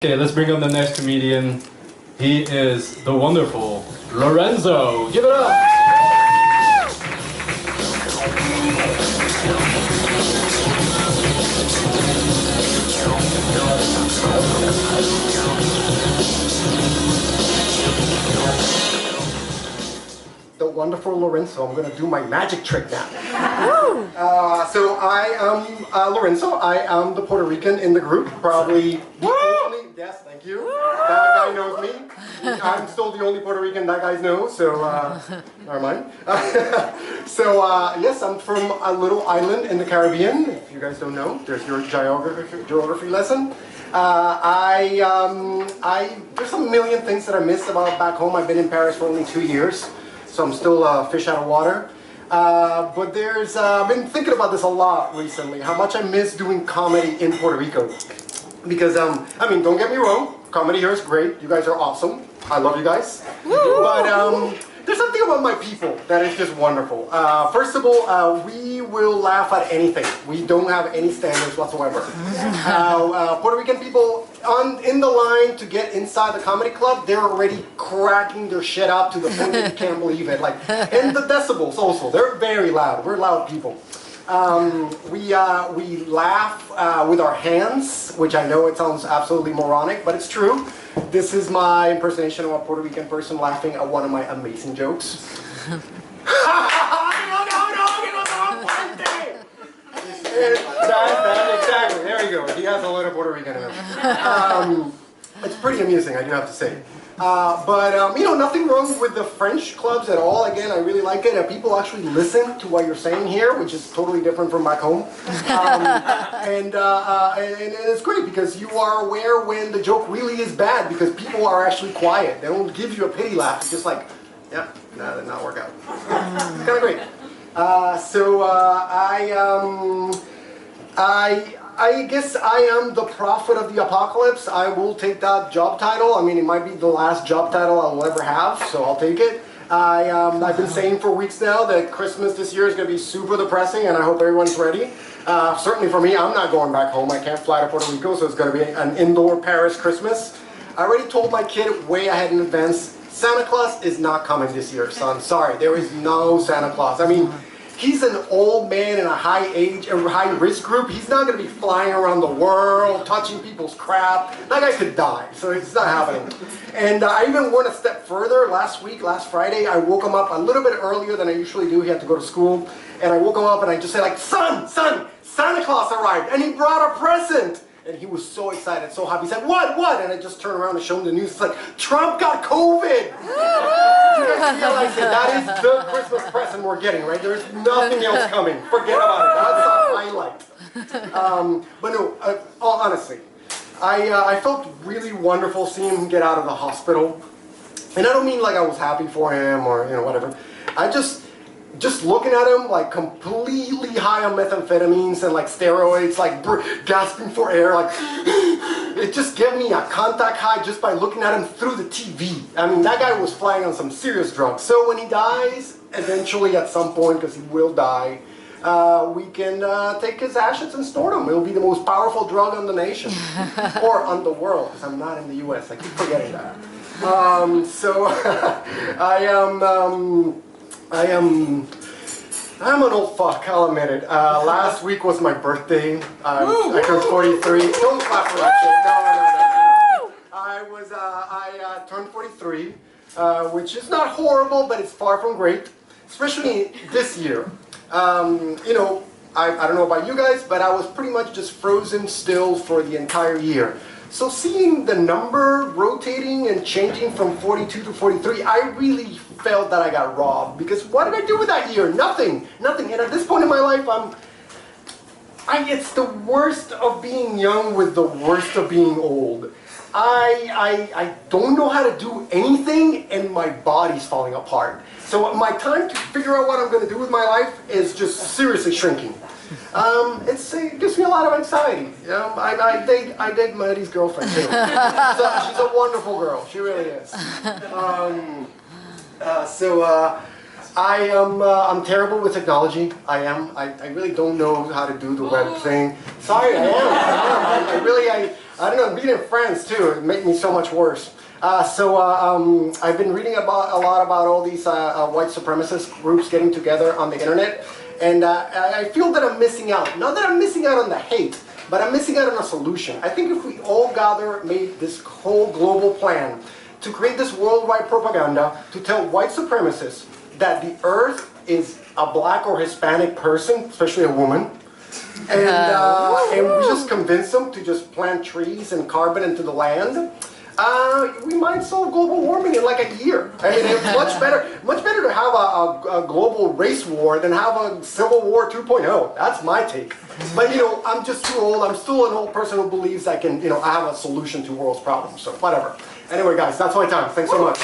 Okay, let's bring up the next comedian. He is the wonderful Lorenzo. Give it up! The wonderful Lorenzo. I'm going to do my magic trick now. So I am Lorenzo. I am the Puerto Rican in the group. Probably the only. Yes, thank you. That guy knows me. I'm still the only Puerto Rican that guy knows. So never mind. Yes, I'm from a little island in the Caribbean. If you guys don't know, there's your geography lesson. There's a million things that I miss about back home. I've been in Paris for only 2 years. So I'm still a fish out of water. But I've been thinking about this a lot recently, how much I miss doing comedy in Puerto Rico. Because, I mean, don't get me wrong, comedy here is great. You guys are awesome. I love you guys. But there's something about my people that is just wonderful. First of all, we will laugh at anything. We don't have any standards whatsoever. Puerto Rican people in the line to get inside the comedy club, they're already cracking their shit up to the point that you can't believe it. And the decibels also, they're very loud. We're loud people. We laugh with our hands, which I know it sounds absolutely moronic, but it's true. This is my impersonation of a Puerto Rican person laughing at one of my amazing jokes. Exactly, there you go. He has a little Puerto Rican in him. It's pretty amusing, I do have to say. You know, nothing wrong with the French clubs at all. Again, I really like it. People actually listen to what you're saying here, which is totally different from back home. And it's great because you are aware when the joke really is bad because people are actually quiet. They don't give you a pity laugh. It's just like, yeah, that did not work out. It's kind of great. I guess I am the prophet of the apocalypse. I will take that job title. I mean, it might be the last job title I will ever have, so I'll take it. I've been saying for weeks now that Christmas this year is going to be super depressing, and I hope everyone's ready. Certainly for me, I'm not going back home. I can't fly to Puerto Rico, so it's going to be an indoor Paris Christmas. I already told my kid way ahead in advance, Santa Claus is not coming this year, son. Sorry, there is no Santa Claus. I mean, he's an old man in a high risk group. He's not going to be flying around the world, touching people's crap. That guy could die, so it's not happening. And I even went a step further. Last Friday, I woke him up a little bit earlier than I usually do. He had to go to school. And I woke him up and I just said, like, son, Santa Claus arrived, and he brought a present. And he was so excited, so happy. He said, what? And I just turned around and showed him the news. It's like, Trump got COVID! You guys realize that is the Christmas present we're getting, right? There's nothing else coming. Forget about it. That's a highlight. But no, honestly, I felt really wonderful seeing him get out of the hospital. And I don't mean like I was happy for him or, you know, whatever. I just looking at him, like completely high on methamphetamines and like steroids, like gasping for air, like it just gave me a contact high just by looking at him through the TV. I mean, that guy was flying on some serious drugs. So when he dies, eventually at some point, because he will die, we can take his ashes and store them. It'll be the most powerful drug on the nation, or on the world, because I'm not in the US. I keep forgetting that. I'm an old fuck, I'll admit it. Last week was my birthday. I turned 43. Don't clap for that shit. No. I turned 43, which is not horrible, but it's far from great. Especially this year. You know, I don't know about you guys, but I was pretty much just frozen still for the entire year. So seeing the number rotating and changing from 42 to 43, I really felt that I got robbed. Because what did I do with that year? Nothing. And at this point in my life, it's the worst of being young with the worst of being old. I don't know how to do anything, and my body's falling apart. So my time to figure out what I'm going to do with my life is just seriously shrinking. It gives me a lot of anxiety. You know, I date Maddie's girlfriend too. So she's a wonderful girl. She really is. I'm terrible with technology. I am. I really don't know how to do the web thing. Sorry, I am. I don't know, being in France too, it made me so much worse. I've been reading a lot about all these white supremacist groups getting together on the internet, and I feel that I'm missing out. Not that I'm missing out on the hate, but I'm missing out on a solution. I think if we all gather, made this whole global plan to create this worldwide propaganda to tell white supremacists that the earth is a black or Hispanic person, especially a woman, and we just convince them to just plant trees and carbon into the land, we might solve global warming in like a year. I mean, it's much better to have a global race war than have a civil war 2.0. That's my take. But you know, I'm just too old. I'm still an old person who believes I can, you know, I have a solution to world's problems. So whatever. Anyway, guys, that's my time. Thanks so much.